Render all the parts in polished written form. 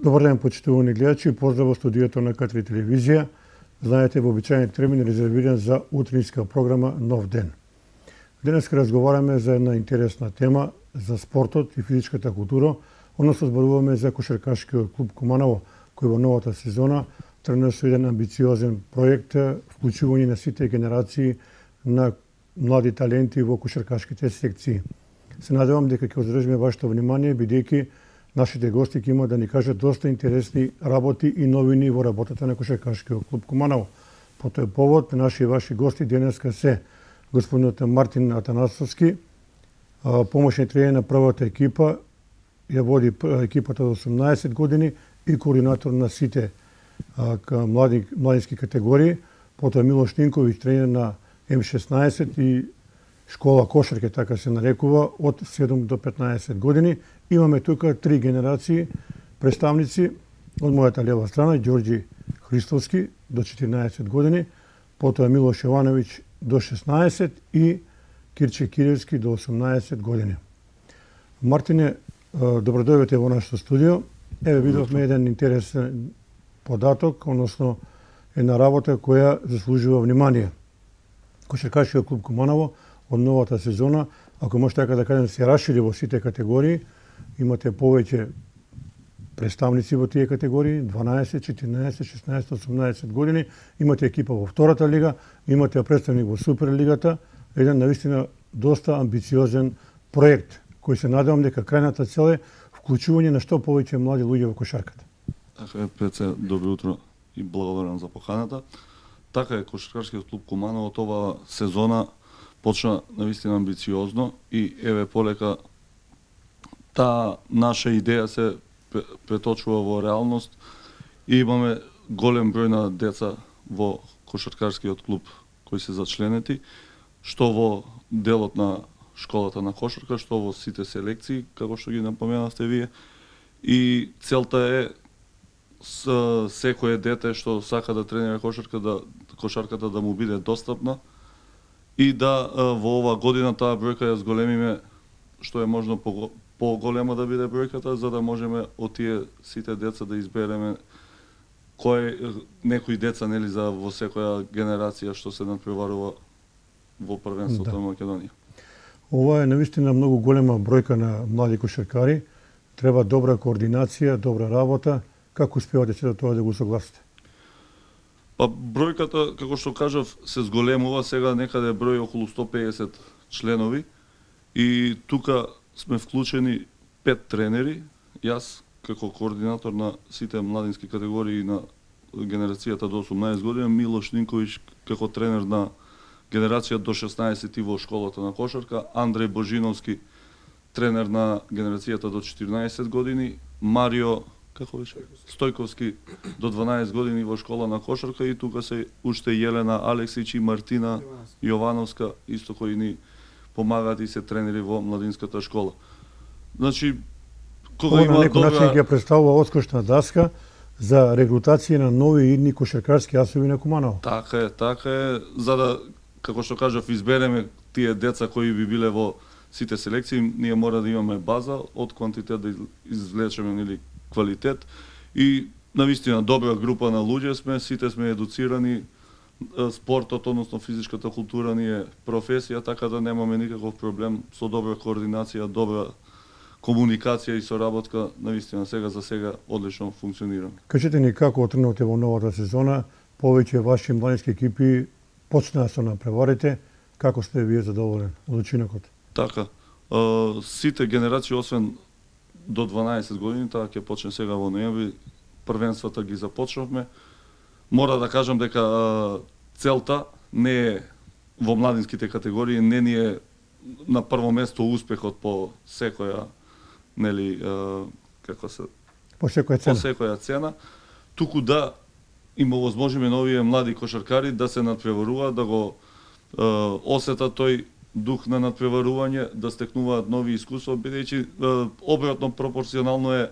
Добар ден, почитувани гледачи, поздрав во студиото на К3 телевизија. Знаете, вообичаен термин резервиран за утринска програма Нов ден. Денес разговараме за една интересна тема за спортот и физичката култура, односно зборуваме за кошаркашкиот клуб Куманово, кој во новата сезона тргна со еден амбициозен проект, вклучување на сите генерации на млади таленти во кошаркашките секции. Се надевам дека ќе одржиме вашето внимание, бидејќи нашите гости ќе имаат да ни кажат доста интересни работи и новини во работата на кошаркашкиот клуб Куманово. По тој повод, наши и ваши гости денеска се господинот Мартин Атанасовски, помошен тренер на првата екипа, ја води екипата до 18 години и координатор на сите младински категории. Потоа Милош Тинковиќ, тренер на М16 и школа кошарке, така се нарекува, од 7 до 15 години. Имаме тука три генерации представници. Од мојата лева страна Ѓорѓи Христовски до 14 години, потоа Милош Јовановиќ до 16 и Кирче Киревски до 18 години. Мартине, добро дојдовте во нашето студио. Еве видовме еден интересен податок, односно една работа која заслужува внимание. Кошаркашкиот клуб Куманово од новата сезона, ако може така да кажем, се расшири во сите категории. Имате повеќе представници во тие категории, 12, 14, 16, 18 години. Имате екипа во втората лига, имате представник во Суперлигата, еден навистина доста амбициозен проект, кој се надевам дека крајната цел е вклучување на што повеќе млади луѓе во кошарката. Така е, пред добро утро и благодарам за поканата. Така е, кошаркашкиот клуб Куманово ова сезона почна навистина амбициозно и еве полека таа наша идеја се преточува во реалност и имаме голем број на деца во кошаркарскиот клуб кои се зачленети, што во делот на школата на кошарка, што во сите селекции, како што ги напоменавте вие. И целта е секое дете што сака да тренира кошарката да му биде достапна и да во ова година таа бројка ја зголемиме што е можно поголема да биде бројката, за да можеме од тие сите деца да избереме некои деца нели за во секоја генерација што се надпреварува во првенството на Македонија. Ова е навистина многу голема бројка на млади кошаркари. Треба добра координација, добра работа. Како успевате се тоа да го согласите? Па бројката, како што кажав, се зголемува, сега некаде број околу 150 членови и тука сме вклучени 5 тренери, јас како координатор на сите младински категории на генерацијата до 18 години, Милош Нинковиќ како тренер на генерација до 16 и во школата на кошарка, Андреј Божиновски тренер на генерацијата до 14 години, Марио Стојковски до 12 години во школа на кошарка и тука се уште Јелена Алексиќ и Мартина Јовановска, исто кои ни помагаат и се тренери во младинската школа. Значи, кога има на некој начин ќе представува одскочна даска за регрутација на нови идни кошаркарски асови на Куманово. Така е, за да, како што кажав, избереме тие деца кои би биле во сите селекции, ние мора да имаме база од квантитет да извлечеме нели квалитет и навистина добра група на луѓе сме, сите сме едуцирани. Спортот, односно физичката култура ни е професија, така да немаме никаков проблем со добра координација, добра комуникација и соработка, навистина сега за сега одлично функционираме. Кажете ни како отргнавте во новата сезона, повеќе ваши младински екипи почнаа со напреварите, како сте вие задоволени од учинокот? Така, сите генерации освен до 12 години, таа ќе почне сега во ноември, првенствата ги започнавме. Мора да кажам дека целта не е во младинските категории не ни е на прво место успехот по секоја, нели, како се По секоја по цена. секоја цена, туку да им овозможиме на овие млади кошаркари да се надпреваруваат, да го осетат тој дух на надпреварување, да стекнуваат нови искуства, бидејќи обратно пропорционално е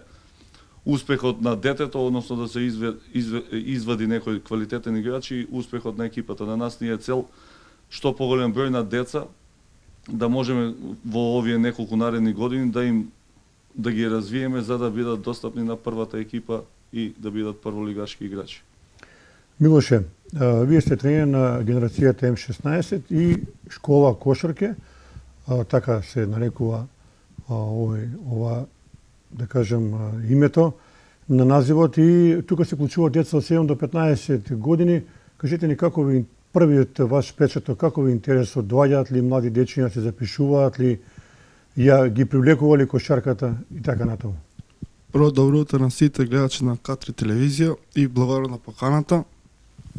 успехот на детето, односно да се извади некој квалитетен играч и успехот на екипата. На нас ни е цел што поголем број на деца да можеме во овие неколку наредни години да ги развиеме за да бидат достапни на првата екипа и да бидат прволигашки играчи. Милоше, вие сте тренер на генерацијата М16 и школа кошарке, така се нарекува ова, да кажем, името на називот, и тука се вклучуваат деца од 7 до 15 години. Кажете ни како ви првиот ваш печаток, како ви интересот, доаѓаат ли млади дечиња, се запишуваат ли, ја ги привлекува ли кошарката и така натаму? Прво, добро утро на сите гледачи на К3 телевизија и благодарам на поканата.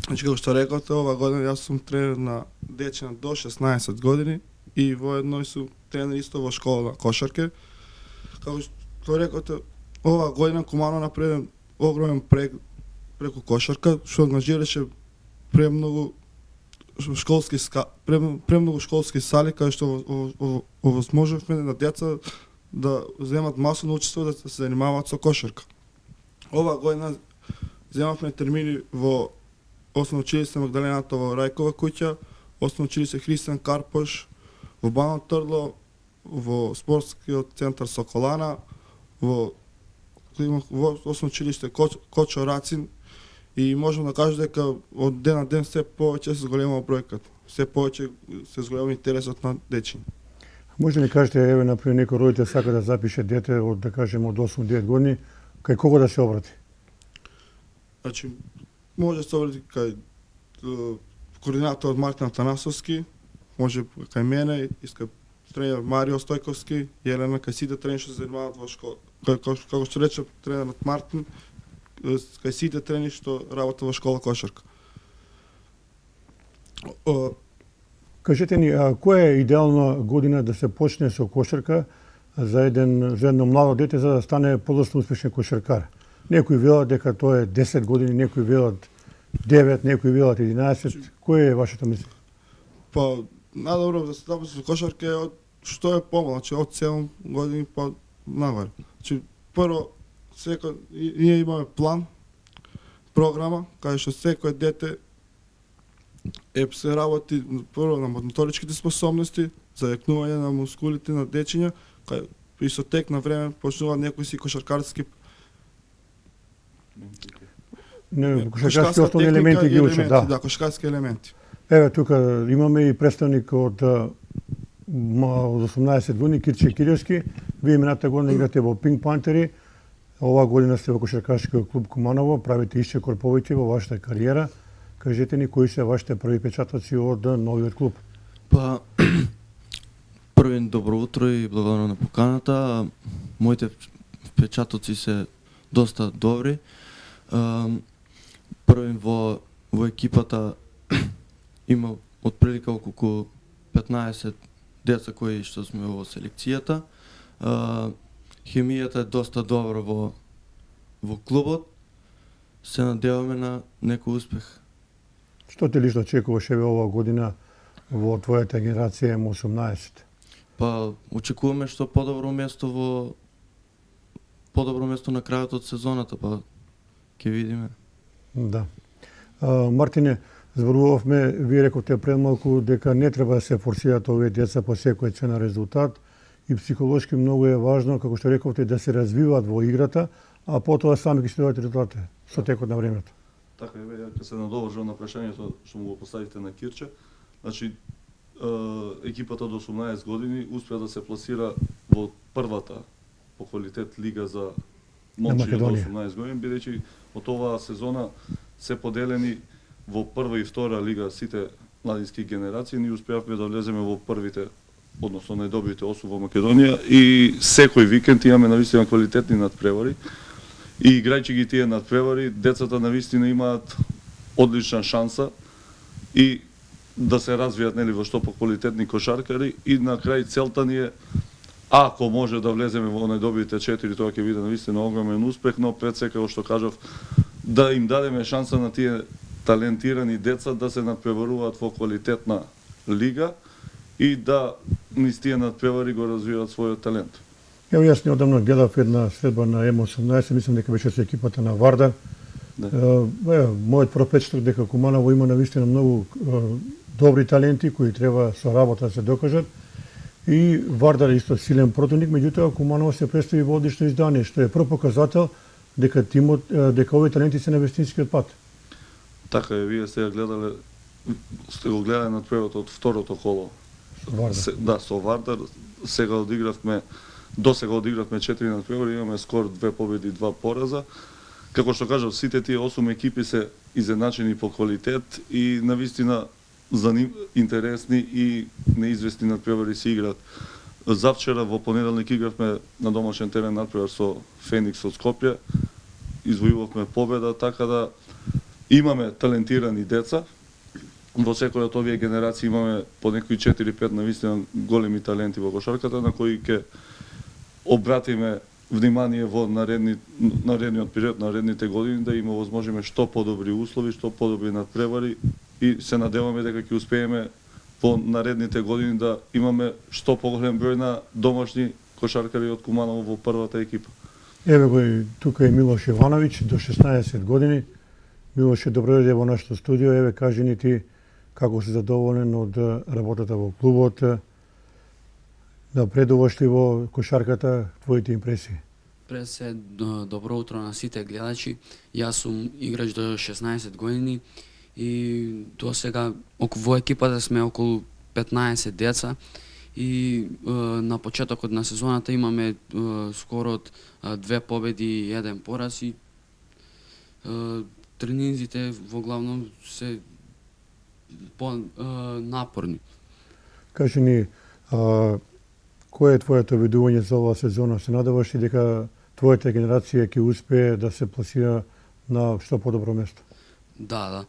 Значи, како што рекоте, ова година јас сум тренер на дечиња до 16 години и воедно сум тренер исто во школа на кошарке. Како што рекоте, ова година Кумано направи огромен проект преку кошарка, што ангажираше премногу школски сали, кај што овозможувавме на деца да земат масово учество, да се занимаваат со кошарка. Ова година земавме термини во Основно училище Магдалената во Рајкова куќа, Основно училище Христијан Карпош, во Бано Трдло, во спортскиот центар Соколана, во Основно училиште Кочо Рацин, и можам да кажам дека од ден на ден се повеќе се зголемува бројката, се повеќе се зголемува интересот на дечиња. Може ли кажете, еве, например, некој родител сака да запише дете од, да кажем, од 8-9 години, кај кого да се обрати? Значи, може да се обрати кај координатор Мартин Атанасовски, може кај мене, иска тренер Марио Стојковски, Елена, кај сите тренери што се занимаваат во школа. Како што рече тренерот Мартин, кај сите тренери што работат во школа кошарка. Кажете ни, која е идеална година да се почне со кошарка за едно младо дете за да стане подоцна успешен кошаркар? Некои велат дека тоа е 10 години, некои велат 9, некои велат 11. Кој е вашето мислење? Па, најдобро да се започне со кошарка е од што е помал, значи од 7 години па нагоре. Значи, прво, ние имаме план, програма, кај што секој дете се работи прво на моторичките способности, за јакнување на мускулите на дечиња, кај при со тек на време почнува некои си кошаркарски кошаркарски основни елементи ги учат, да. Да, кошаркарски елементи. Еве, тука имаме и представник од 18 години, Кирче Киревски. Вие мината година играте во Пинк Пантери, оваа година сте во кошаркарскиот клуб Куманово, правите исчекор повеќе во вашата кариера. Кажете ни кои се вашите први печатоци од новиот клуб? Па, први добро утро и благодарам на поканата. Моите впечатоци се доста добри. Први во екипата има отприлика околу 15 деца кои што сме во селекцијата. Хемијата е доста добра во клубот. Се надеваме на некој успех. Што те лично очекуваш еве оваа година во твојата генерација М18? Па, очекуваме што подобро место на крајот од сезоната, па ќе видиме. Да. Мартине, зборувавме, вие рековте пред малку дека не треба да се форсираат овие деца по секој цена резултат и психолошки многу е важно, како што рековте, да се развиваат во играта, а потоа сами ќе се дојдат резултати со текот на времето. Така, еве, ќе се надовршам на прашањето што му го поставите на Кирче. Значи, екипата до 18 години успеа да се пласира во првата по квалитет лига за момчиња до 18 години, бидејќи од оваа сезона се поделени во прва и втора лига сите младински генерации. Ние успеавме да влеземе во првите, односно најдобрите 8 во Македонија, и секој викенд имаме навистина квалитетни надпревари. И играјќи ги тие надпревари, децата навистина имаат одлична шанса и да се развијат нели во што поквалитетни кошаркари и на крај целта ни е ако може да влеземе во најдобрите 4, тоа ќе биде навистина огромен успех, но пред се како што кажав да им дадеме шанса на тие талентирани деца да се надпреваруваат во квалитетна лига и да низ тие надпревари го развиваат својот талент. Ево јас неодамно гледав една средба на М18, мислам дека беше со екипата на Вардар. Мојот пропечаток дека Куманово има навистина многу добри таленти кои треба со работа да се докажат. И Вардар е исто силен противник, меѓутоа Куманово се представи во одлично издание, што е прв показател дека тимот, дека овие таленти се на вистинскиот пат. Така е, вие сте го гледале надпреварот од второто коло. Вардар. Со Вардар до сега одигравме 4 надпревари, имаме скор 2 победи, 2 пораза. Како што кажав, сите тие 8 екипи се изедначени по квалитет и навистина интересни и неизвестни надпревари се играат. Завчера во понеделник игравме на домашен терен надпревар со Феникс од Скопје. Извојувавме победа, така да имаме талентирани деца. Во секој од овие генерации имаме по некои 4-5 навистина големи таленти во кошарката на кои ќе обратиме внимание во наредниот период, наредните години да им овозможиме што подобри услови, што подобри надпревари и се надеваме дека ќе успееме во наредните години да имаме што поголем број на домашни кошаркари од Куманово во првата екипа. Еве го и тука е Милош Ивановиќ, до 16 години. Милоше, добро дојде во нашето студио. Еве, кажи ни ти како си задоволен од работата во клубот, напредуваш ли во кошарката, твоите импресии? Пред се, добро утро на сите гледачи. Јас сум играч до 16 години и до сега во екипата сме околу 15 деца и на почетокот на сезоната имаме скоро од 2 победи и 1 пораз и тренинзите во главном се напорни. Кажи ни, кој е твоето видување за оваа сезона? Се надеваш ли дека твојата генерација ќе успее да се пласира на што подобро место? Да.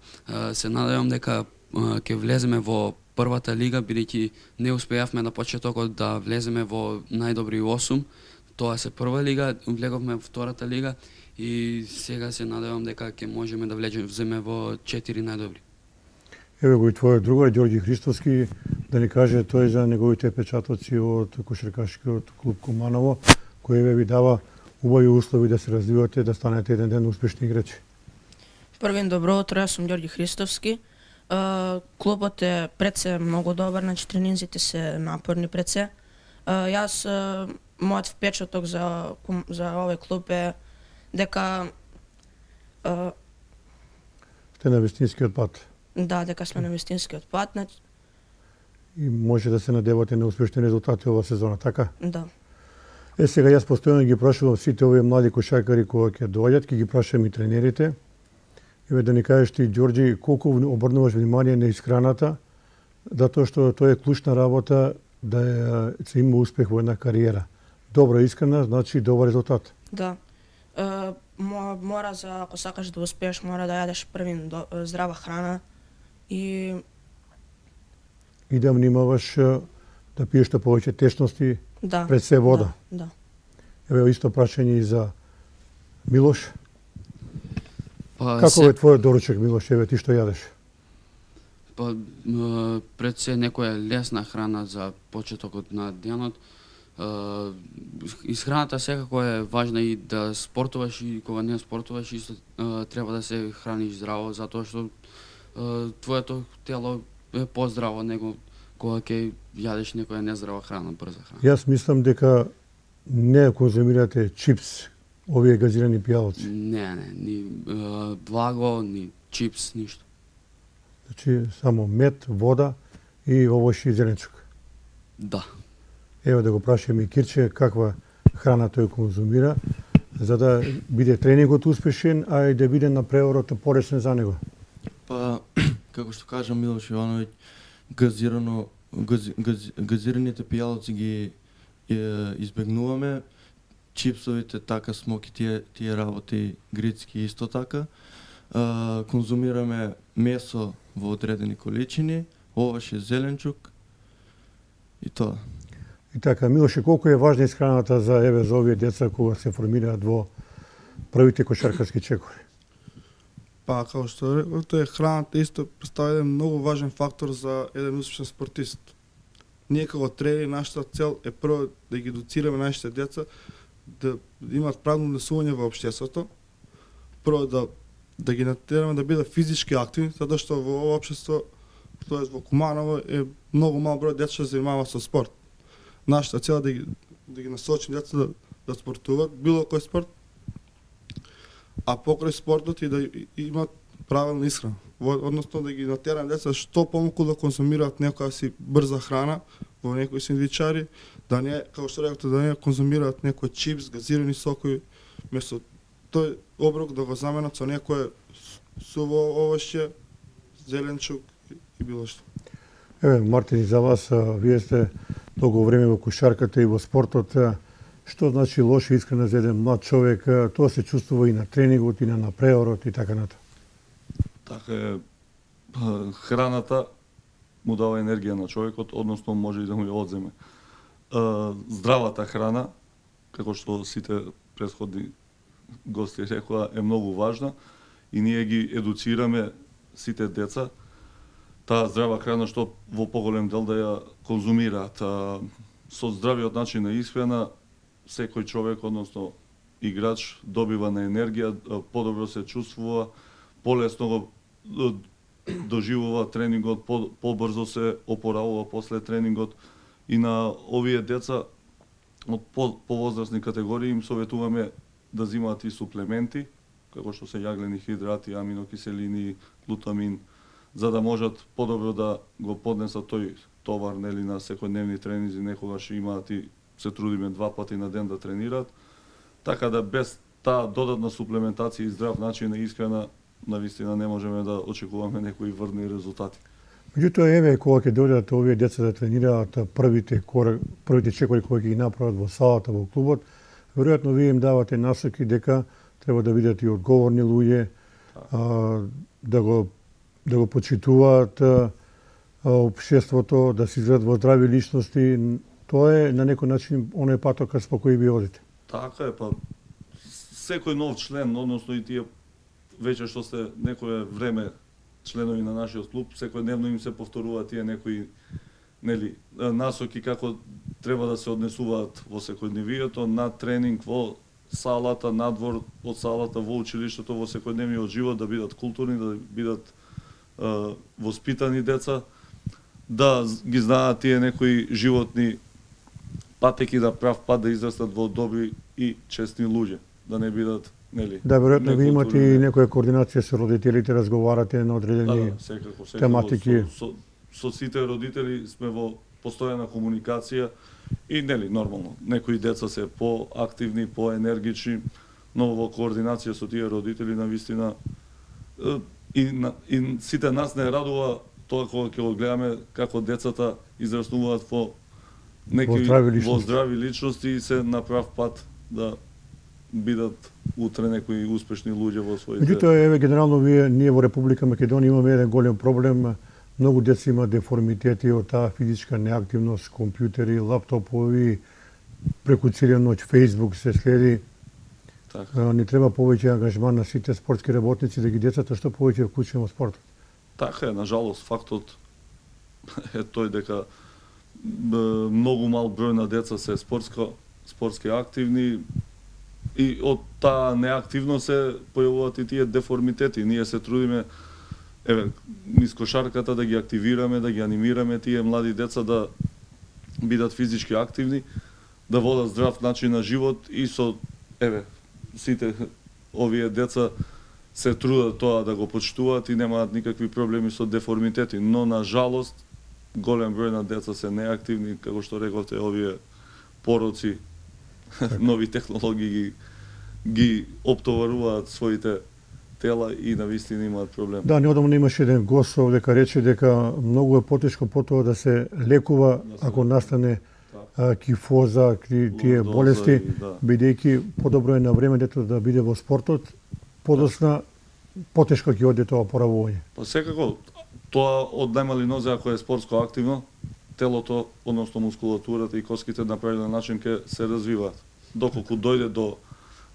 Се надевам дека ќе влеземе во првата лига, бидејќи не успеавме на почетокот да влеземе во најдобри 8. Тоа се прва лига, влеговме во втората лига и сега се надевам дека ќе можеме да влеземе во 4 најдобри. Еве го и твојот другар, Ѓорѓи Христоски, да ни каже тој за неговите печатоци од кошаркашкиот клуб Куманово, кој ви дава убави услови да се развивате, да станете еден ден успешни играчи. Првин добро утро, јас сум Ѓорѓи Христовски. Клубот е пред се многу добар, значи тренинзите се напорни пред се. Јас мојот впечаток за овој клуб е дека Сте на вистинскиот пат. да, дека сме на вистинскиот пат, И може да се надевате на успешни резултати ова сезона, така? да. Сега јас постојано ги прашувам сите овие млади кошаркари кои ќе доаѓат, ќе ги прашам и тренерите. Еве да ни кажеш ти, Ѓорѓи, колку обрнуваш внимание на исхраната, затоа што тоа е клучна работа да се има успех во една кариера. Добра исхрана значи добар резултат. Да. Мора ако сакаш да успееш, мора да јадеш првин здрава храна и да внимаваш да пиеш што повеќе течности, да. пред се вода. Да. Еве исто прашање и за Милош. Па, Како е твојот доручек, Милош, еве ти што јадеш? Пред се некоја лесна храна за почетокот на денот. Исхраната секако е важна и да спортуваш и кога не спортуваш исто треба да се храниш здраво, затоа што твоето тело е поздраво него кога ќе јадеш некоја нездрава храна, брза храна. Јас мислам дека не конзумирате чипс, овие газирани пијалци. Не, ни благо, ни чипс, ништо. Значи само мед, вода и овош и зеленчук. Да. Еве да го прашаме и Кирче каква храна тој конзумира, за да биде тренингот успешен, а и да биде напреварот поресен за него. Па, како што кажа Милош Ивановиќ, газираните пијалци ги избегнуваме, чипсовите така, смоки, тие работи, грицки исто така. Конзумираме месо во одредени количини, оваш и зеленчук и тоа. И така, Милоше, колку е важна исхраната за овие деца кога се формираат во првите кошаркарски чекори? Па, како што реколте, храната исто представува еден многу важен фактор за еден успешен спортист. Ние како тренери, нашата цел е прво да ги едуцираме нашите деца да имаат правилно однесување во општеството, прво да ги натераме да бидат физички активни, затоа што во ова општество, тоа во Куманово, е многу мал број деца што се занимаваат со спорт. Нашата цел е да ги насочим деца да спортуваат, било кој спорт, а покрај спортот и да имаат правилна исхрана. Односно да ги натераме деца што помалку да конзумираат некоја си брза храна во некои сендвичари, да не, како што рекоте, да не конзумираат некој чипс, газирани сокови, место тој оброк да го заменат со некое суво овошје, зеленчук и било што. Еве, Мартин, за вас, вие сте долго време во кошарката и во спортот. Што значи лоша исхрана за еден млад човек? Тоа се чувствува и на тренингот, и на напреорот и така натаму. Така е, храната му дава енергија на човекот, односно може и да му ја одземе. Здравата храна, како што сите претходни гости рекоа, е многу важна и ние ги едуцираме сите деца таа здрава храна што во поголем дел да ја конзумираат. Со здравиот начин на исхрана секој човек, односно играч, добива на енергија, подобро се чувствува, полесно го доживува тренингот, побрзо се опоравува после тренингот и на овие деца од повозрастни категории им советуваме да земаат и суплементи, како што се јаглени хидрати, аминокиселини, глутамин, за да можат подобро да го поднесат тој товар нели на секојдневни тренинзи, некогаш имаат и се трудиме 2 пати на ден да тренираат, така да без таа додатна суплементација и здрав начин на исхрана навистина не можеме да очекуваме некои врни резултати. Меѓутоа, еве, кога ќе дојдат овие деца да тренираат првите чекори кои ќе ги направат во салата, во клубот, веројатно вие им давате насоки дека треба да бидат и одговорни луѓе, да го почитуваат општеството, да се изградат во здрави личности. Тоа е на некој начин оној патокас по кој ви одите. Така е, па секој нов член, односно и тие веќе што сте некое време членови на нашиот клуб, секојдневно им се повторуваат тие некои нели насоки како треба да се однесуваат во секојдневието, на тренинг, во салата, надвор од салата, во училиштето, во секојдневниот живот, да бидат културни, да бидат воспитани деца, да ги знаат тие некои животни патеки на прав пат да израстат во добри и честни луѓе, да не бидат нели. Да, веројатно ви имате и некоја координација со родителите, разговарате на одредени секако, тематики. Со сите родители сме во постојана комуникација и нели нормално. Некои деца се поактивни, поенергични, но во координација со тие родители навистина и сите нас не радува тоа кога ќе го гледаме како децата израснуваат во здрави личности и се на прав пат да бидат утре некои успешни луѓе во своите. Меѓутоа, еве, генерално ние во Република Македонија имаме еден голем проблем. Многу деца има деформитети од таа физичка неактивност, компјутери, лаптопови, преку целиот ноќ Facebook се следи. Така. Не треба повеќе ангажман на сите спортски работници да ги децата што повеќе вклучени во спортот. Така е, нажалост, фактот е тој дека многу мал број на деца се спортски активни и од таа неактивност се појавуваат и тие деформитети. Ние се трудиме низ кошарката да ги активираме, да ги анимираме тие млади деца да бидат физички активни, да водат здрав начин на живот и со сите овие деца се трудат тоа да го почитуваат и немаат никакви проблеми со деформитети, но на жалост голем број на деца се неактивни, како што рековте, овие пороци, нови технологии ги оптоваруваат своите тела и навистина имаат проблем. Да, неодамно имаше еден гост овде дека рече дека многу е потешко потоа да се лекува ако настане кифоза, тие болести, бидејќи подобро е на време детето да биде во спортот, подосна потешко ќе оде тоа поравување. Па секако, тоа од најмали нозе, ако е спортско активно, телото, односно мускулатурата и коските на правилен начин ќе се развиваат. Доколку дојде до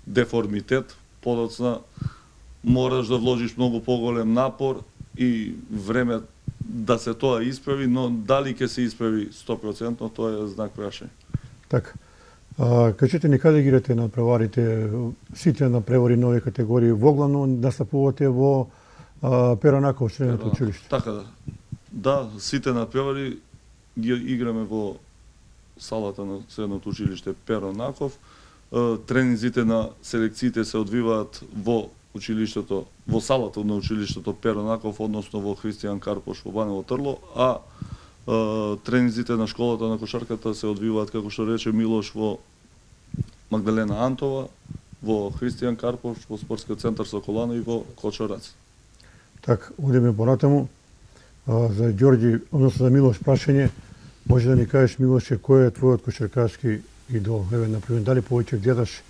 деформитет, подоцна мораш да вложиш многу поголем напор и време да се тоа исправи, но дали ќе се исправи 100%, тоа е знак прашање. Така. Кажете ни каде играте на преварите, сите на превари нови категории, воглавно настапувате во Перонаков средното училиште? Така да. Да, сите надпревари ги играме во салата на средното училиште Перонаков. Тренинзите на селекциите се одвиваат во училиштето, во салата на училиштето Перонаков, односно во Христијан Карпош во Банево Трло, а тренинзите на школата на кошарката се одвиваат, како што рече Милош, во Магдалена Антова, во Христијан Карпош, во спортскиот центар Соколана и во Кочорац. Така, одиме понатаму. За Ѓорѓи, односно за Милош прашање, може да ни кажеш, Милоше, кој е твојот кошаркарски идол? Еве, например, дали повеќе гледаш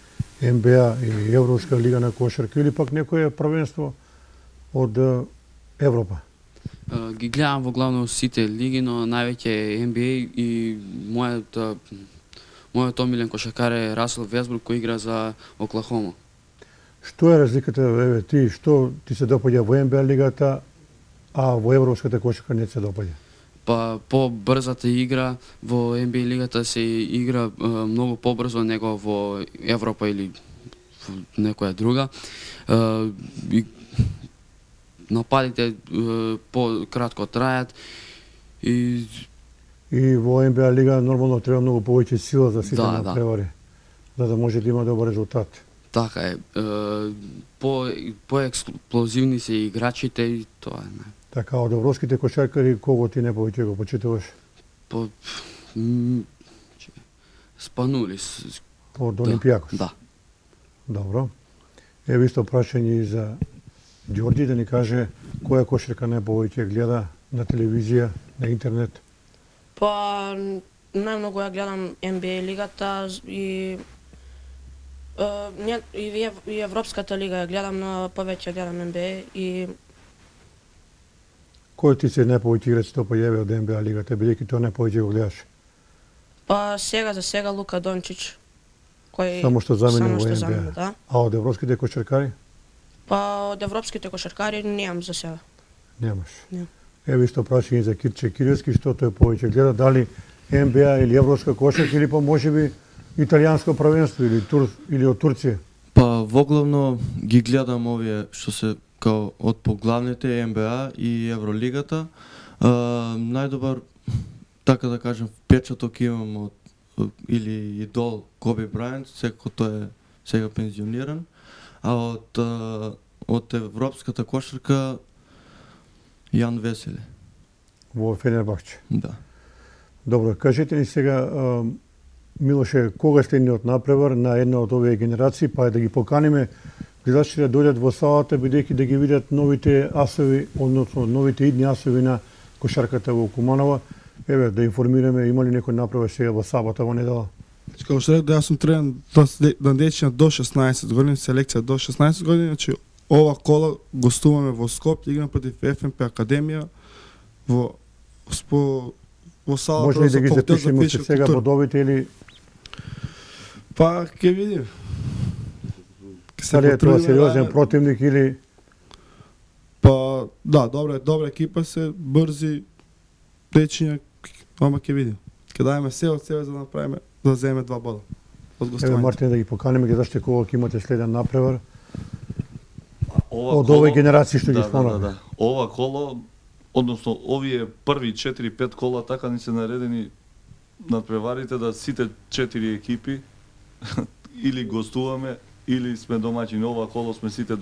НБА или Европска лига на кошарка или пак некое првенство од Европа? Ги гледам во главно сите лиги, но највеќе NBA и мојот омилен кошаркар е Расел Весбрук, кој игра за Оклахома. Што е разликата, еве, ти, што ти се допаѓа во НБА лигата, а во европската кошарка не се допаѓа? Па по-брзата игра во NBA лигата се игра многу побрзо него во Европа или во некоја друга. Нападите по-кратко трајат и во НБА лига нормално треба многу повеќе сила за сите Да, надпревари, за да може да има добар резултат. така е. По-експлозивни се играчите и тоа е. Така, од европските кошаркари, кого ти не повеќе го почитуваш? Спанулис. Од Олимпијакос? Да. Добро. Еве исто прашање и за Ѓорѓи, да ни каже која кошарка не повеќе гледа на телевизија, на интернет? Па, најмногу ја гледам NBA лигата и и Европската лига ја гледам, но повеќе гледам NBA и Кој ти се најповеќе играч што појави од НБА лигата, бидејќи тоа најповеќе го гледаш? па за сега Лука Дончич, кој Само што замени во замени, НБА. да. А од европските кошаркари? Па од европските кошаркари немам за сега. Немаш. Не. Еве исто прашање за Кирче Кирилски, што тој повеќе гледа, дали НБА или европска кошарка или па можеби италијанско првенство или од Турција? Па воглавно ги гледам овие што се као од поглавните НБА и Евролигата. Најдобар, така да кажем, впечаток имам од или идол Коби Брајант, секако тој е сега пензиониран, а од европската кошарка Јан Веселе. Во Фенербахче. Да. Добро, кажете ни сега, Милоше, кога сте ни од напревар на една од овие генерации, па да ги поканиме гледачите да дојдат во салата, бидејќи да ги видат новите асови, односно новите идни асови на кошарката во Куманова. Еве, да информираме, има ли некој напревар сега во сабота, во недела? Како што реков, јас сум тренер на дечиња до 16 години, селекција до 16 години, значи ова кола гостуваме во Скопје, играме против ФНП Академија во салата Може ли да ги факултет за запишеме физичка сега култура. бодовите или Па ќе видим. дали е тоа потрудиме, сериозен да, противник или Па да, добра екипа се, брзи дечиња, ама ќе видим. Ќе дајме се од себе за да направиме да земеме 2 бода. Од еве гостување. Мартин да ги поканиме гледачите кога ќе имате следен напревар Ова од коло- овој генерации што ги да, спомнавме. да. Ова коло, односно овие први 4-5 кола така ни се наредени надпреварите да сите 4 екипи или гостуваме или сме домаќини. Ова коло сме сите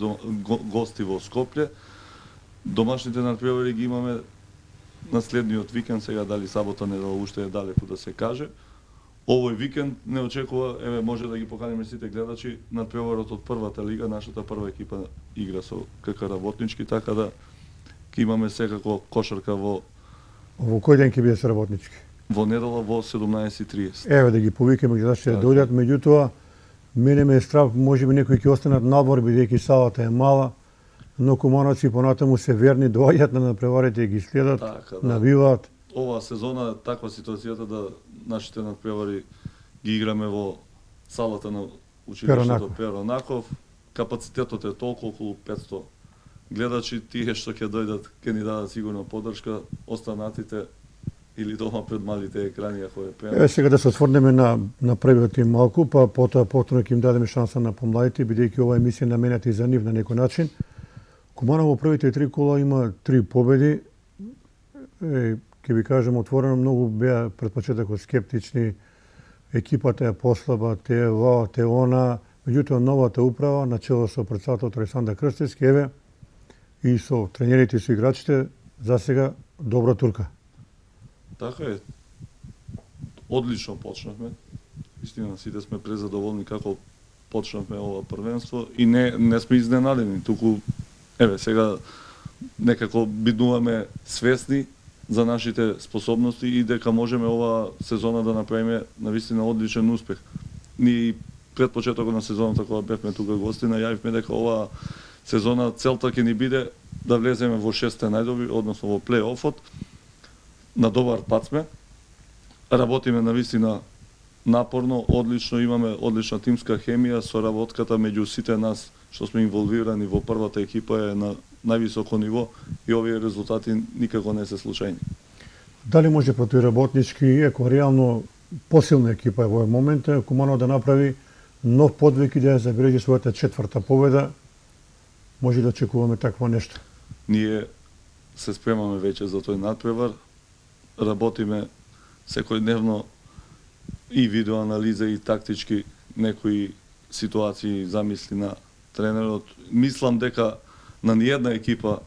гости во Скопје. Домашните надпревари ги имаме на следниот викенд, сега дали сабота, недела уште е далеку да се каже. Овој викенд не очекува, еве може да ги поканиме сите гледачи на надпреварот од првата лига, нашата прва екипа игра со КК Работнички, така да ќе имаме секако кошарка во Кој ден ќе биде се работнички? недела во 17:30. Еве да ги повикаме гледачите да Така. дојдат, меѓутоа мене ме е страв, можеби некои ќе останат надвор бидејќи салата е мала но кумановци понатаму се верни, доаѓаат на надпреварите и ги следат, Така, да. навиваат. Оваа сезона е таква ситуацијата да нашите надпревари ги играме во салата на училиштето Перонаков. Перонаков. Капацитетот е толку, околу 500 гледачи, тие што ќе дојдат ќе ни дадат сигурно поддршка, останатите или дома пред малите екрани ако е пена. Еве сега да се осврнеме на првиот им малку, па потоа повторно ќе им дадеме шанса на помладите, бидејќи ова емисија намената и за нив на некој начин. Куманово првите 3 кола има 3 победи. Ќе ви кажем отворено, многу беа пред почетокот скептични. Екипата е послаба, те ова, те она. Меѓутоа новата управа на чело со претседател Александар Крстевски, еве и со тренерите и со играчите за сега добра турка. Така е. Одлично почнавме. Истина, сите сме презадоволни како почнавме ова првенство и не сме изненадени, туку еве сега некако бидуваме свесни за нашите способности и дека можеме ова сезона да направиме навистина одличен успех. Ние пред почетокот на сезоната кога бевме тука гости, најавивме дека ова сезона целта ќе ни биде да влеземе во 6 најдобри, односно во плей-офот. На добар пат сме. Работиме навистина напорно, одлично, имаме одлична тимска хемија, соработката меѓу сите нас што сме инволвирани во првата екипа е на највисоко ниво и овие резултати никако не се случајни. Дали може противработнички, иако реално посилна екипа е во овој момент, Куманово да направи нов подвиг и да ја забележи својата 4-та победа, може да очекуваме такво нешто. Ние се спремаме веќе за тој надпревар, работиме секојдневно и видеоанализа и тактички некои ситуации, замисли на тренерот. Мислам дека на ниедна екипа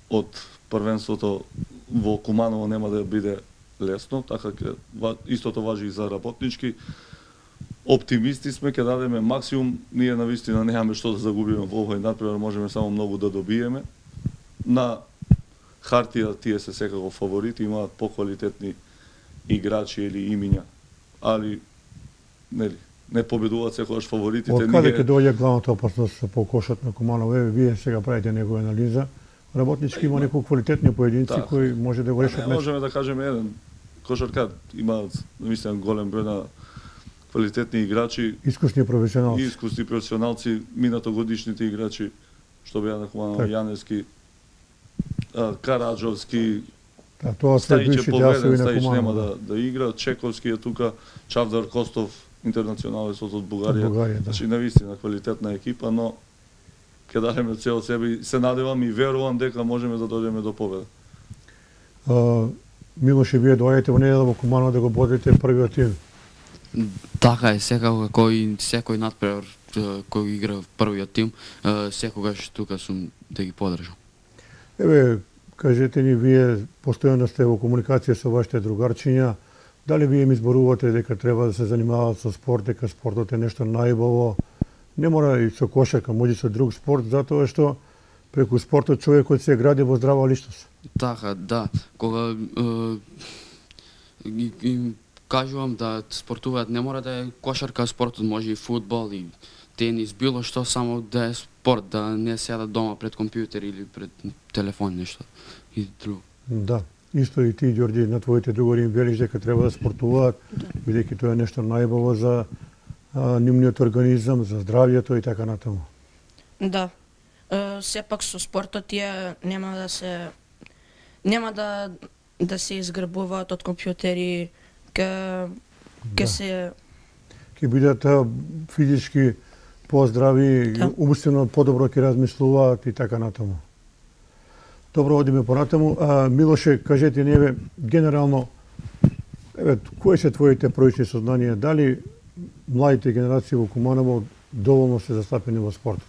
од првенството во Куманово нема да биде лесно, така истото важи и за работнички. Оптимисти сме, ќе дадеме максимум, ние навистина немаме што да загубиме во овој надпревар, можеме само многу да добиеме. На хартија тие се секако фаворити, имаат поквалитетни играчи или имиња, али нели, не победуваат секогаш фаворитите. Од каде ќе доаѓа главната опасност по кошот на Куманово? Еве вие сега правите некоја анализа. Работнички има некои квалитетни поединци кои може да го решат меч. Можеме да кажеме еден кошаркар има мислам голем број на квалитетни играчи, Искусни професионалци. искусни професионалци, минатогодишните играчи што беа на Куманово, Так. Јаневски, Караджовски, Да, тоа се Стајич бивши е дјасови повреден, на Стајич нема Куманово. да игра, Чековски е тука, Чавдар Костов, интернационалец од Од Бугарија. Бугарија, да. Значи навистина квалитетна екипа, но ќе дадеме цел себе и се надевам и верувам дека можеме да дојдеме до победа. Милоше, вие доаѓате во недела во Куманово да го бодите првиот тим. Така е, секако како и секој надпревар кој игра првиот тим, секогаш тука сум да ги поддржам. Еве, кажете ни, вие постојано сте во комуникација со вашите другарчиња. Дали вие им изборувате дека треба да се занимаваат со спорт, дека спортот е нешто најубаво? Не мора и со кошарка, може и со друг спорт, затоа што преку спортот човекот се гради во здрава личност. Така, да. Кога им кажувам да спортуваат, не мора да е кошарка спортот, може и фудбал и тенис, било што, само да е спорт, да не седат дома пред компјутер или пред телефон, нешто и друго. Да. Исто и ти, Ѓорѓи, на твоите другари им велиш дека треба да спортуваат, бидејќи тоа е нешто најубаво за нивниот организам, за здравјето и така натаму. Да. Сепак со спортот тие нема да се изгрбуваат од компјутери, ќе Да. се Ќе бидат физички поздрави, Да. умствено подобро ќе размислуваат и така натаму. Добро, одиме понатаму. Милоше, кажете ни, еве, генерално, еве, кои се твоите проични сознанија? Дали младите генерации во Куманово доволно се застапени во спортот?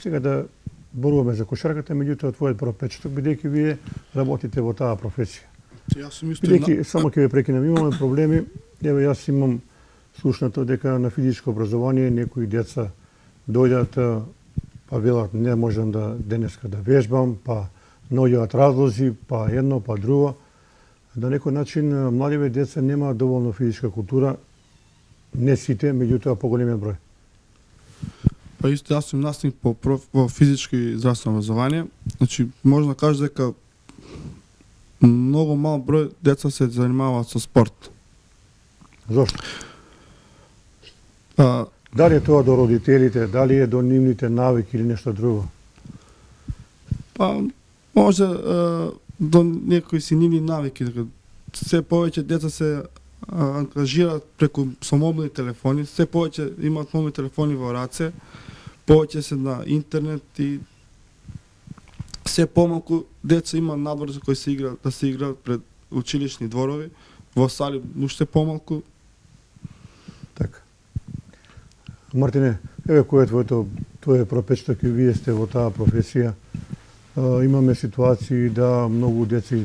Сега да боруваме за кошарката, меѓутоа твојот прв печаток, бидејќи вие работите во таа професија. Јас сум исто Бидејќи, само ќе ве прекинам, имаме проблеми. Еве, јас имам слушнато дека на физичко образование некои деца дојдат, па велат не можам да денеска да вежбам, па наоѓаат разлози, па едно, па друго. На некој начин младиве деца немаат доволно физичка култура, не сите, меѓутоа поголемиот број. Па исто јас сум наставник во физичко и здравствено образование. Значи може да кажа дека многу мал број деца се занимаваат со спорт. Зошто? А, Дали е тоа до родителите, дали е до нивните навики или нешто друго? па може до некои си нивни навики, дека се повеќе деца се ангажираат преку со мобилни телефони, се повеќе имаат мобилни телефони во раце, повеќе се на интернет и се помалку деца има надвор за кои се играат, да се играат пред училишни дворови, во сали уште помалку. Така. Мартине, еве кој е твоје пропечаток и вие сте во таа професија. Имаме ситуации да многу деца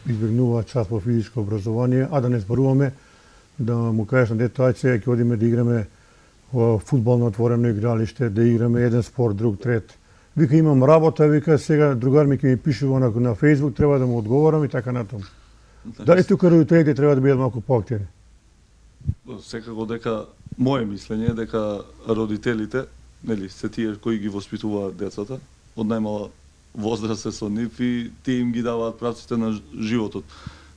избегнуваат час по физичко образование, а да не зборуваме да му кажеш на дете, ајде ќе одиме да играме во фудбал на отворено игралиште, да играме еден спорт, друг, трет. Вика имам работа, вика сега другар ми ќе ми пишува на Facebook, треба да му одговорам и така натаму. Дали тука родителите треба да бидат малку поактивни? Секако дека мое мислење е дека родителите, нели, се тие кои ги воспитуваат децата, од најмала возраст се со нив и тие им ги даваат правците на животот.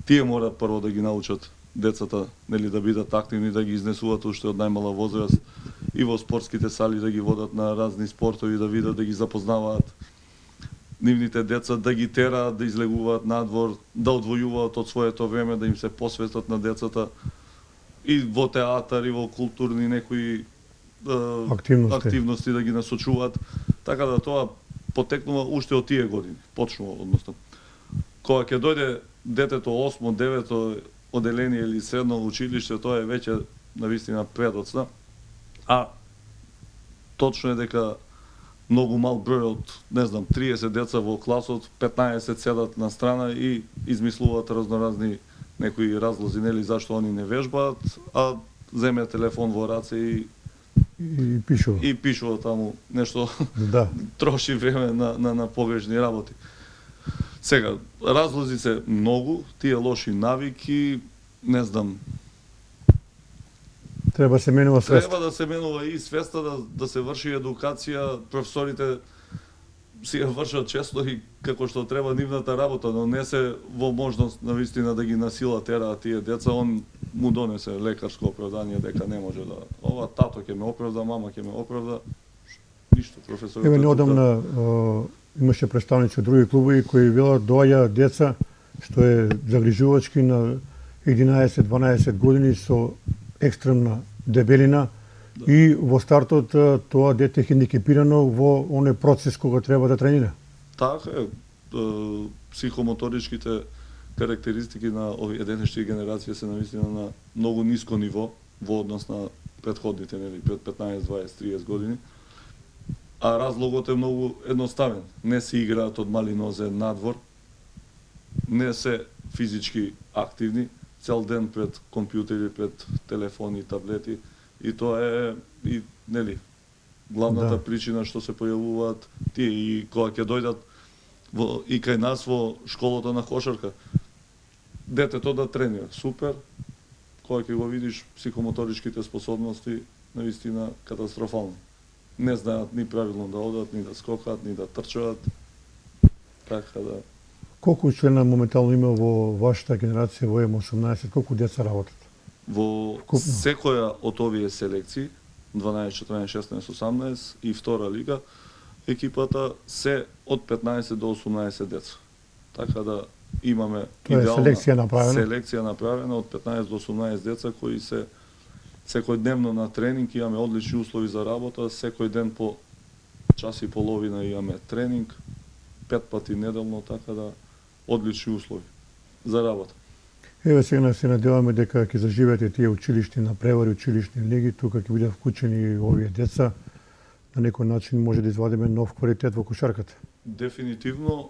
Тие мора прво да ги научат децата, нели, да бидат активни, да ги изнесуваат уште од најмала возраст и во спортските сали да ги водат на разни спортови, да видат, да ги запознаваат нивните деца, да ги тераат да излегуваат надвор, да одвојуваат од своето време, да им се посветат на децата и во театар и во културни некои активности да ги насочуваат, така да тоа потекнува уште од тие години, почнува, односно. Кога ќе дојде детето 8, 9 оделение или средно училиште, тоа е веќе навистина предоцна, а точно е дека многу мал број од, не знам, 30 деца во класот, 15 седат на страна и измислуваат разноразни некои разлози, нели, зашто они не вежбаат, а земе телефон во раце и пишува таму нешто, Да. троши време на погрешни работи. Сега, разлози се многу, тие лоши навики, не знам, Треба се менува свест. треба да се менува и свеста, да се врши едукација, професорите си ја вршат често и како што треба нивната работа, но не се во можност навистина да ги насила тераат тие деца, он му донесе лекарско оправдание дека не може да, ова тато ќе ме оправда, мама ќе ме оправда, ништо професорите. Еве неодамна имаше представници од други клубови кои велат доаѓа деца што е загрижувачки на 11-12 години со екстремна дебелина и во стартот тоа дете хендикепирано во оној процес кога треба да тренира. Така е, психомоторичките карактеристики на овие денешни генерации се навистина на многу ниско ниво во однос на претходните, нели, пред 15, 20, 30 години. А разлогот е многу едноставен. Не се играат од мали нозе надвор, не се физички активни, цел ден пред компјутери, пред телефони, таблети, и тоа е и нели главната причина што се појавуваат тие и кога ќе дојдат и кај нас во школата на кошарка. Детето да тренира, супер. Кога ќе го видиш психомоторичките способности, навистина катастрофални. Не знаат ни правилно да одат, ни да скокаат, ни да трчаат. Така да. Колку члена моментално има во вашата генерација во М18? Колку деца работат? Во Купно. секоја од овие селекции, 12, 14, 16, 18 и втора лига, екипата се од 15 до 18 деца. Така да имаме Тоа е идеална селекција направена од 15 до 18 деца кои се секојдневно на тренинг, имаме одлични услови за работа, секој ден по час и половина имаме тренинг, 5 пати неделно, така да одлични услови за работа. Еве сега се надеваме дека ќе заживеете тие училишни напревари, училишни лиги, тука ќе бидат вклучени овие деца. На некој начин може да извадиме нов квалитет во кошарката. Дефинитивно,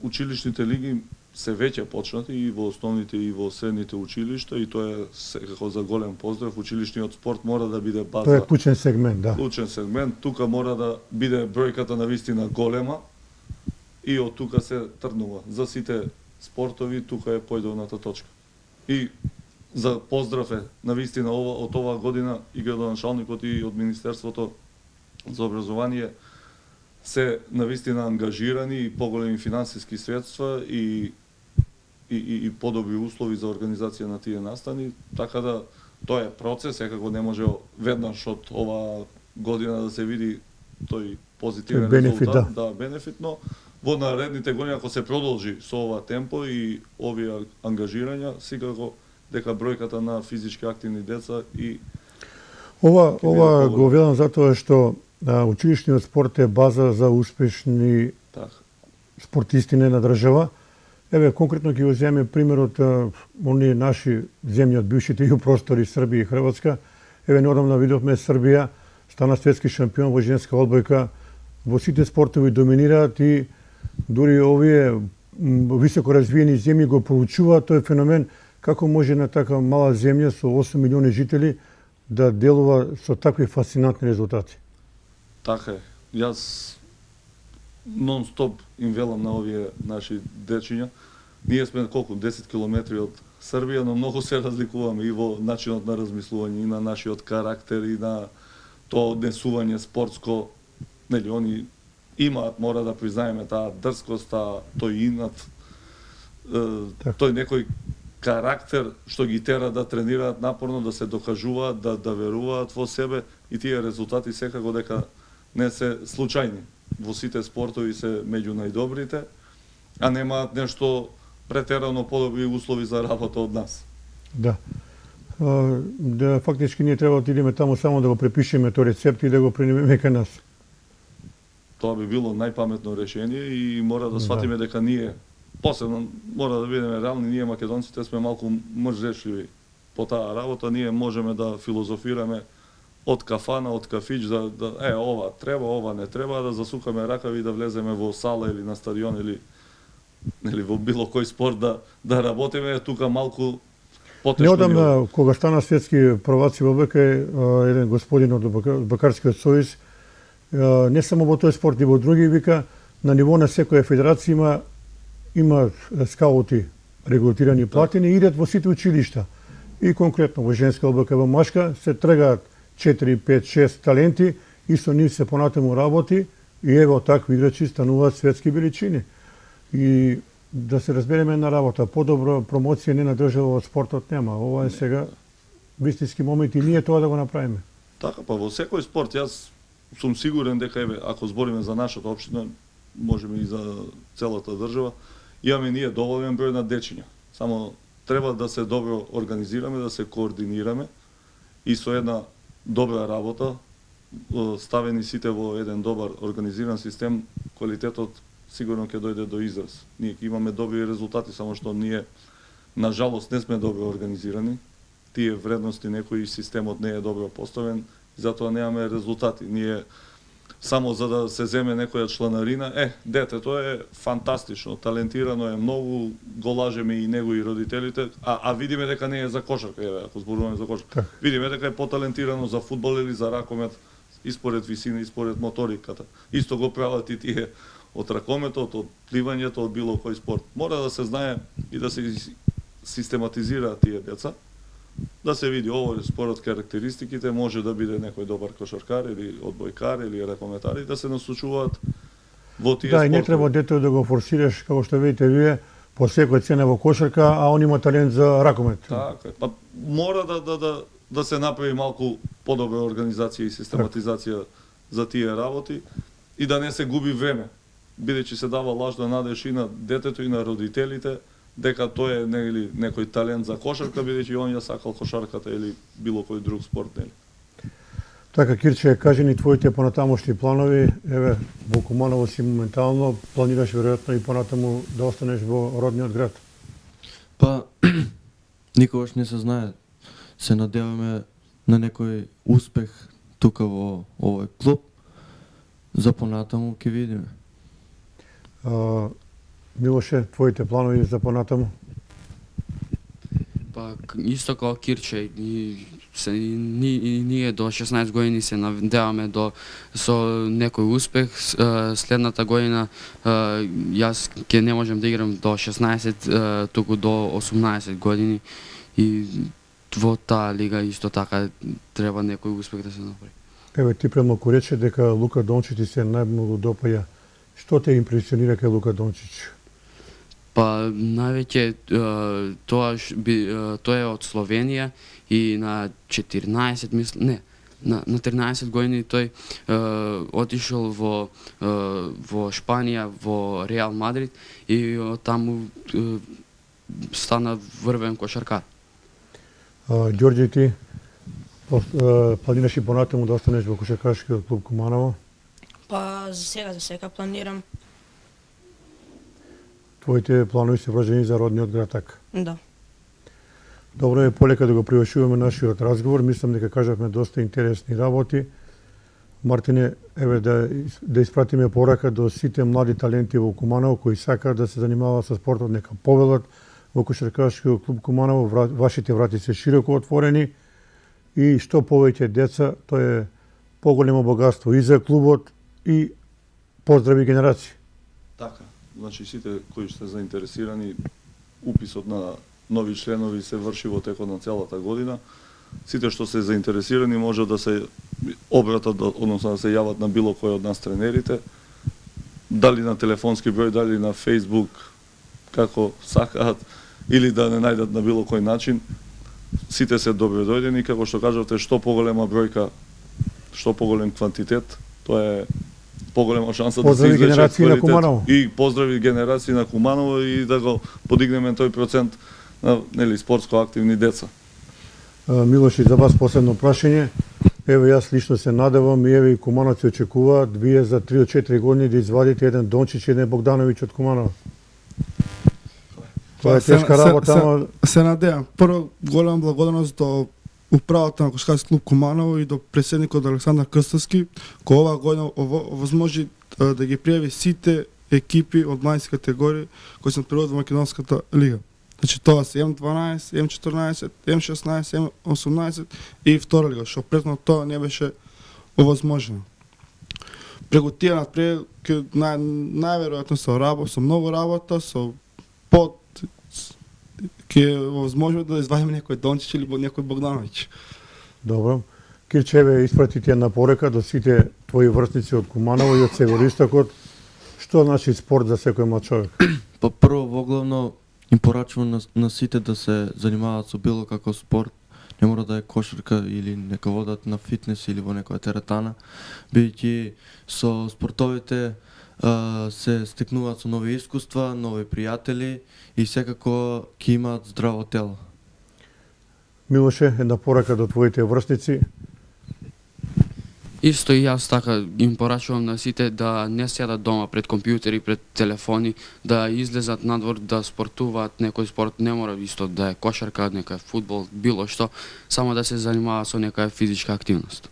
училишните лиги се веќе почнати и во основните и во средните училишта и тоа е секако за голем поздрав. Училишниот спорт мора да биде база. Тоа е клучен сегмент, да. Клучен сегмент. Тука мора да биде бројката на вистина голема и од тука се тргнува. За сите спортови тука е појдовната точка. И за поздрав е навистина од оваа година и градоначалникот и од Министерството за образование се навистина ангажирани и поголеми финансиски средства и подобри услови за организација на тие настани, така да тоа е процес, секако не може веднаш од оваа година да се види тој позитивен бенефит, резултат, да, бенефит, но во наредните години ако се продолжи со ова темпо и овие ангажирања, секако дека бројката на физички активни деца и Ова биде го велам затоа што училишниот спорт е база за успешни така. спортисти на една држава. Еве, конкретно ќе го земеме примерот оние наши земји од бившите ју простори Србија и Хрватска. Еве, неодамна видовме Србија стана светски шампион во женска одбојка. Во сите спортови доминираат и дури овие високо развиени земји го проучуваат тој феномен како може на така мала земја со 8 милиони жители да делува со такви фасцинантни резултати. Така е. Јас нон-стоп им велам на овие наши дечиња. Ние сме колку 10 километри од Србија, но многу се разликуваме и во начинот на размислување, и на нашиот карактер, и на тоа однесување спортско. Нели, они имаат, мора да признаеме, таа дрскост, тој инат, тој некој карактер што ги тера да тренираат напорно, да се докажуваат, да веруваат во себе и тие резултати секако дека не се случајни. Во сите спортови се меѓу најдобрите, а немаат нешто претерано подобри услови за работа од нас. Да. Да, фактички ние треба да отидеме таму само да го препишеме тој рецепт и да го пренемеме кај нас. Тоа би било најпаметно решение и мора да сватиме дека ние, посебно мора да бидеме реални, ние македонците сме малку мрзешливи по таа работа, ние можеме да филозофираме од кафана, од кафич, ова треба, ова не треба, да засукаме ракави и да влеземе во сала или на стадион или во било кој спорт да работиме, тука малку потешно. Неодамна, кога стана светски прваци во БК, еден господин од Бакарскиот сојуз, не само во тој спорт и во други, вика, на ниво на секоја федерација има скаути регулирани платени и идат во сите училишта. И конкретно во женска ОБК, во машка се тргаат 4, 5, 6 таленти и со нив се понатаму работи и ево такви играчи стануваат светски величини. И да се разбереме една работа, подобра промоција не на држава од спортот нема. Ова е сега вистински момент и ние тоа да го направиме. Така, па во секој спорт јас сум сигурен дека еве ако збориме за нашата општина, можеме и за целата држава, имаме ние доволен број на дечиња. Само треба да се добро организираме, да се координираме и со една добра работа, ставени сите во еден добар организиран систем, квалитетот сигурно ќе дојде до израз. Ние ќе имаме добри резултати, само што ние на жалост не сме добро организирани. Тие вредности некои системот не е добро поставен, затоа немаме резултати. Ние само за да се земе некоја чланарина, детето е фантастично, талентирано е, многу го лажеме и него и родителите, а видиме дека не е за кошарка, еве, ако зборуваме за кошарка. Видиме дека е поталентирано за фудбал или за ракомет, испоред висина, испоред моториката. Исто го прават и тие од ракометот, од пливањето, од било кој спорт. Мора да се знае и да се систематизираат тие деца, да се види овој според карактеристиките, може да биде некој добар кошаркар или одбојкар или ракометар и да се насочуваат во тие спортови. Да, и не треба детето да го форсираш, како што видите вие, по секој цена во кошарка, а он има талент за ракомет. Така, па мора да се направи малку подобра организација и систематизација за тие работи и да не се губи време, бидејќи се дава лажна надеж и на детето и на родителите дека тој е нели некој талент за кошарка, бидејќи он ја сакал кошарката или било кој друг спорт, нели. Така, Кирче, кажи ни твоите понатамошни планови. Еве, во Куманово си моментално, планираш веројатно и понатаму да останеш во родниот град. Па, никогаш не се знае. Се надеваме на некој успех тука во овој клуб. За понатаму ќе видиме. Милоше, твоите планови за понатаму? Па исто како Кирче, ние до 16 години се надеваме со некој успех. Следната година јас ќе не можам да играм до 16, туку до 18 години и во таа лига исто така треба некој успех да се направи. Еве ти пред малку рече дека Лука Дончич ти се најмногу допаѓа. Што те импресионира кај Лука Дончич? Па највеќе тоа е од Словенија и на 14 мислам, не, на 13 години тој отишол во Шпанија, во Реал Мадрид и таму стана врвен кошаркар. Ѓорѓе, ти планираш и понатаму да останеш во кошаркарскиот клуб Куманово? Па за сега планирам. Твоите планови се вржени за родниот град, така? Да. Добро е полека да го привршуваме нашиот разговор. Мислам дека кажавме доста интересни работи. Мартине, еве да испратиме порака до сите млади таленти во Куманово кои сакаат да се занимаваат со спортот, нека повелат во кошаркарскиот клуб Куманово. Вашите врати се широко отворени и што повеќе деца, тоа е поголемо богатство и за клубот и поздрави генерации. Така, значи сите кои сте заинтересирани, уписот на нови членови се врши во текот на целата година. Сите што се заинтересирани може да се обратат, односно да се јават на било кој од нас тренерите, дали на телефонски број, дали на Facebook, како сакаат, или да не најдат на било кој начин. Сите се добродојдени, како што кажавте, што поголема бројка, што поголем квантитет, тоа е поголема шанса да се Поздрави извлече генерации на квалитет. Куманово. И поздрави генерации на Куманово и да го подигнеме тој процент на спортско активни деца. Милош, и за вас последно прашање. Еве јас лично се надевам и еве и Кумановци очекуваат вие за 3 до 4 години да извадите еден Дончич и еден Богдановиќ од Куманово. Тоа е тешка работа, ама се надевам. Прво голема благодарност до управата на кошаркарски клуб Куманово и до преседникот Александар Крстовски, кој оваа година овозможи да ги пријави сите екипи од млади категории кои се преводат во Македонската лига. Значи тоа се М12, М14, М16, М18 и втора лига, што претhodно тоа не беше овозможено. Преку тие напред најверојатно со многу работа, со ќе овозможиме да извадиме некој Дончич или некој Богдановиќ. добро. Кирчеве испратите една порека до сите твои врсници од Куманово и од Североистокот. Што значи спорт за секој млад човек? Па прво воглавно им порачувам на сите да се занимаваат со било каков спорт. Не мора да е кошарка или нека водат на фитнес или во некоја теретана, бидејќи со спортовите се стекнуваат со нови искуства, нови пријатели и секако ќе имаат здраво тело. Милоше, една порака до твоите врсници. Исто и јас така им порачувам на сите да не седат дома пред компјутери, пред телефони, да излезат надвор, да спортуваат некој спорт, не мора исто да е кошарка, нека е фудбал, било што, само да се занимава со некоја физичка активност.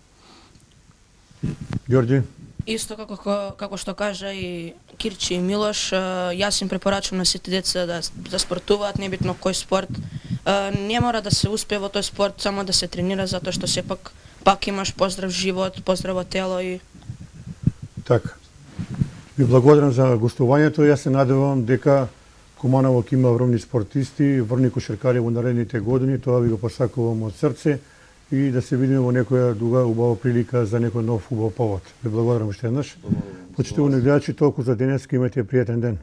Ѓорѓе, Исто како што кажа и Кирчи и Милош, јас им препорачувам на сите деца да спортуваат, небитно кој спорт. Не мора да се успее во тој спорт, само да се тренира, затоа што сепак пак имаш поздрав живот, поздраво тело и така. Ви благодарам за гостувањето. Јас се надевам дека Куманово ќе има врвни спортисти, врвни кошаркари во наредните години. Тоа ви го посакувам од срце и да се видиме во некоја друга убава прилика за некој нов убав повод. Ви благодарам уште еднаш. Почитувани гледачи, толку за денес, имате пријатен ден.